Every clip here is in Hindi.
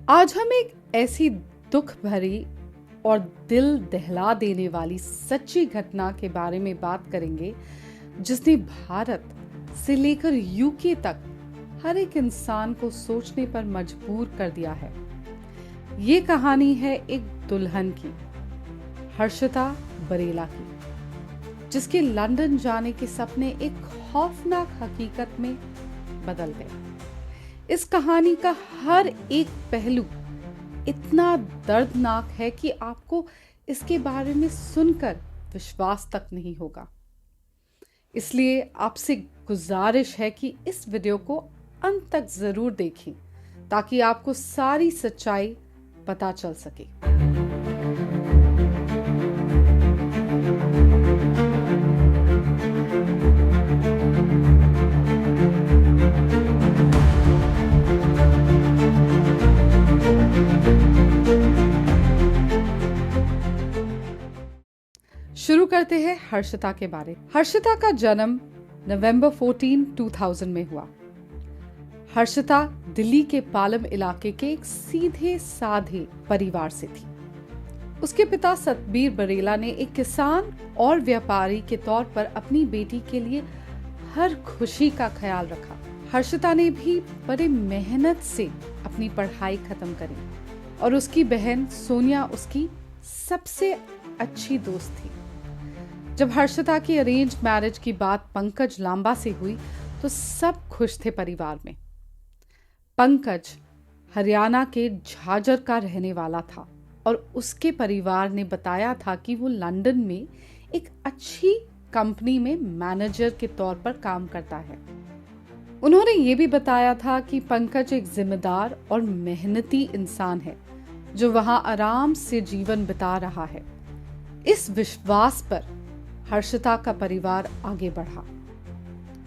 आज हम एक ऐसी दुख भरी और दिल दहला देने वाली सच्ची घटना के बारे में बात करेंगे जिसने भारत से लेकर यूके तक हर एक इंसान को सोचने पर मजबूर कर दिया है। ये कहानी है एक दुल्हन की, हर्षिता बरेला की, जिसके लंदन जाने के सपने एक खौफनाक हकीकत में बदल गए। इस कहानी का हर एक पहलू इतना दर्दनाक है कि आपको इसके बारे में सुनकर विश्वास तक नहीं होगा। इसलिए आपसे गुजारिश है कि इस वीडियो को अंत तक जरूर देखें ताकि आपको सारी सच्चाई पता चल सके। शुरू करते हैं हर्षिता के बारे। हर्षिता का जन्म नवंबर 14, 2000 में हुआ। हर्षिता दिल्ली के पालम इलाके के एक सीधे साधे परिवार से थी। उसके पिता सतबीर बरेला ने एक किसान और व्यापारी के तौर पर अपनी बेटी के लिए हर खुशी का ख्याल रखा। हर्षिता ने भी बड़े मेहनत से अपनी पढ़ाई खत्म करी और उसकी बहन सोनिया उसकी सबसे अच्छी दोस्त थी। जब हर्षिता की अरेंज मैरिज की बात पंकज लांबा से हुई तो सब खुश थे परिवार में। पंकज हरियाणा के झाझर का रहने वाला था और उसके परिवार ने बताया था कि वो लंदन में एक अच्छी कंपनी में मैनेजर के तौर पर काम करता है। उन्होंने ये भी बताया था कि पंकज एक जिम्मेदार और मेहनती इंसान है जो वहां आराम से जीवन बिता रहा है। इस विश्वास पर हर्षिता का परिवार आगे बढ़ा।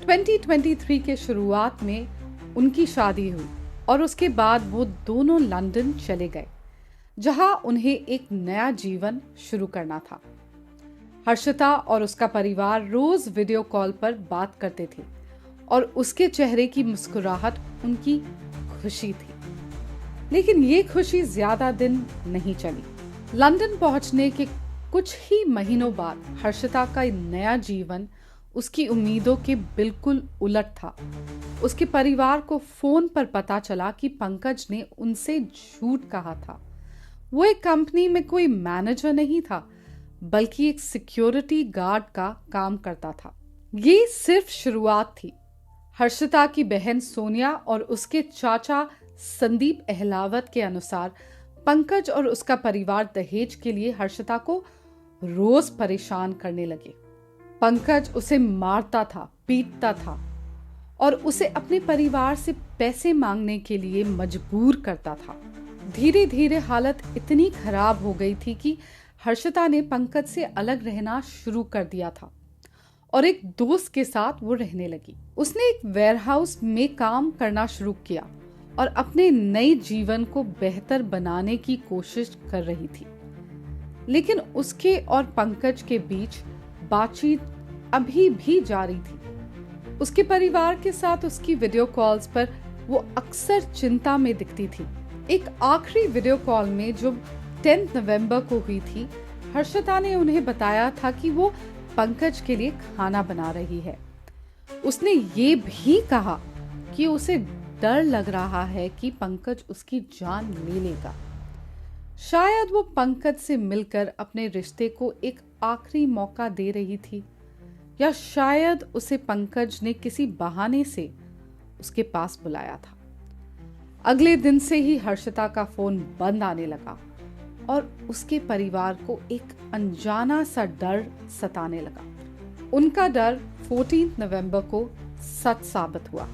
2023 के शुरुआत में उनकी शादी हुई और उसके बाद वो दोनों लंदन चले गए जहां उन्हें एक नया जीवन शुरू करना था। हर्षिता और उसका परिवार रोज वीडियो कॉल पर बात करते थे और उसके चेहरे की मुस्कुराहट उनकी खुशी थी। लेकिन ये खुशी ज्यादा दिन नहीं चली। लंदन पहुंचने के कुछ ही महीनों बाद हर्षिता का नया जीवन उसकी उम्मीदों के बिल्कुल उलट था। उसके परिवार को फोन पर पता चला कि पंकज ने उनसे झूठ कहा था। वो एक कंपनी में कोई मैनेजर नहीं था बल्कि एक सिक्योरिटी गार्ड का काम करता था। ये सिर्फ शुरुआत थी। हर्षिता की बहन सोनिया और उसके चाचा संदीप अहलावत के अनुसार पंकज और उसका परिवार दहेज के लिए हर्षिता को रोज परेशान करने लगे। पंकज उसे मारता था, पीटता था और उसे अपने परिवार से पैसे मांगने के लिए मजबूर करता था। धीरे धीरे हालत इतनी खराब हो गई थी कि हर्षिता ने पंकज से अलग रहना शुरू कर दिया था और एक दोस्त के साथ वो रहने लगी। उसने एक वेयरहाउस में काम करना शुरू किया और अपने नए जीवन को बेहतर बनाने की कोशिश कर रही थी। लेकिन उसके और पंकज के बीच बातचीत अभी भी जारी थी। उसके परिवार के साथ उसकी वीडियो कॉल्स पर वो अक्सर चिंता में दिखती थी। एक आखिरी वीडियो कॉल में जो 10 नवंबर को हुई थी, हर्षिता ने उन्हें बताया था कि वो पंकज के लिए खाना बना रही है। उसने ये भी कहा कि उसे डर लग रहा है कि पंकज उसकी जान ले लेगा। शायद वो पंकज से मिलकर अपने रिश्ते को एक आखिरी मौका दे रही थी या शायद उसे पंकज ने किसी बहाने से उसके पास बुलाया था। अगले दिन से ही हर्षिता का फोन बंद आने लगा और उसके परिवार को एक अनजाना सा डर सताने लगा। उनका डर 14 नवंबर को सच साबित हुआ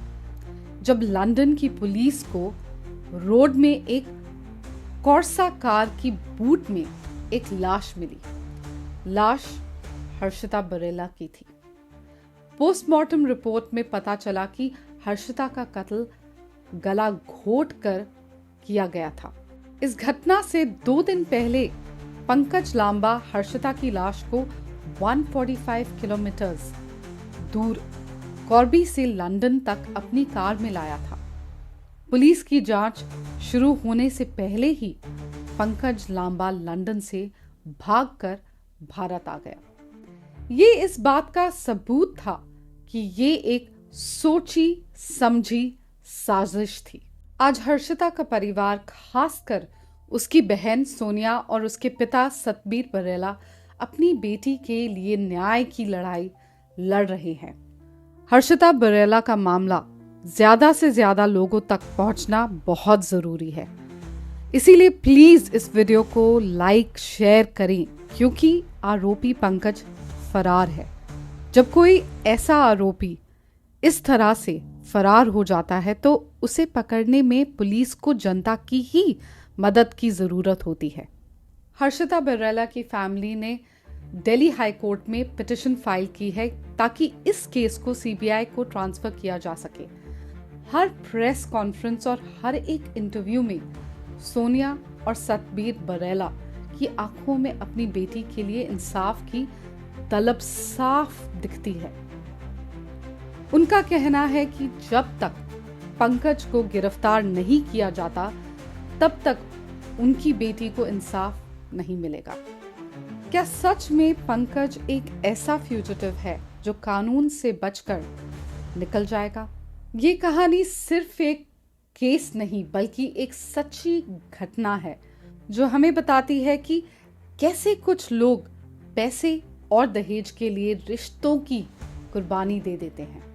जब लंदन की पुलिस को रोड में एक कॉर्सा कार की बूट में एक लाश मिली। लाश हर्षिता बरेला की थी। पोस्टमार्टम रिपोर्ट में पता चला कि हर्षिता का कत्ल गला घोट कर किया गया था। इस घटना से 2 दिन पहले पंकज लांबा हर्षिता की लाश को 145 किलोमीटर दूर कॉर्बी से लंदन तक अपनी कार में लाया था। पुलिस की जांच शुरू होने से पहले ही पंकज लांबा लंदन से भागकर भारत आ गया। ये इस बात का सबूत था कि ये एक सोची समझी साजिश थी। आज हर्षिता का परिवार, खासकर उसकी बहन सोनिया और उसके पिता सतबीर बरेला, अपनी बेटी के लिए न्याय की लड़ाई लड़ रहे हैं। हर्षिता बरेला का मामला ज्यादा से ज्यादा लोगों तक पहुंचना बहुत जरूरी है, इसीलिए प्लीज इस वीडियो को लाइक शेयर करें, क्योंकि आरोपी पंकज फरार है। जब कोई ऐसा आरोपी इस तरह से फरार हो जाता है तो उसे पकड़ने में पुलिस को जनता की ही मदद की जरूरत होती है। हर्षिता बरेला की फैमिली ने दिल्ली हाई कोर्ट में पिटिशन फाइल की है ताकि इस केस को सीबीआई को ट्रांसफर किया जा सके। हर प्रेस कॉन्फ्रेंस और हर एक इंटरव्यू में सोनिया और सतबीर बरेला की आंखों में अपनी बेटी के लिए इंसाफ की तलब साफ दिखती है। उनका कहना है कि जब तक पंकज को गिरफ्तार नहीं किया जाता तब तक उनकी बेटी को इंसाफ नहीं मिलेगा। क्या सच में पंकज एक ऐसा फ्यूजिटिव है जो कानून से बचकर निकल जाएगा? ये कहानी सिर्फ एक केस नहीं बल्कि एक सच्ची घटना है जो हमें बताती है कि कैसे कुछ लोग पैसे और दहेज के लिए रिश्तों की कुर्बानी दे देते हैं।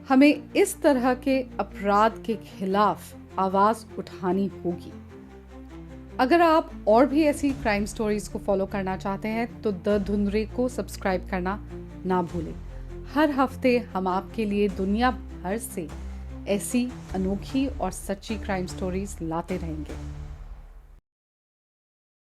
हमें इस तरह के अपराध के खिलाफ आवाज उठानी होगी। अगर आप और भी ऐसी क्राइम स्टोरीज को फॉलो करना चाहते हैं तो द धुंधरे को सब्सक्राइब करना ना भूलें। हर हफ्ते हम आपके लिए दुनिया भर से ऐसी अनोखी और सच्ची क्राइम स्टोरीज लाते रहेंगे।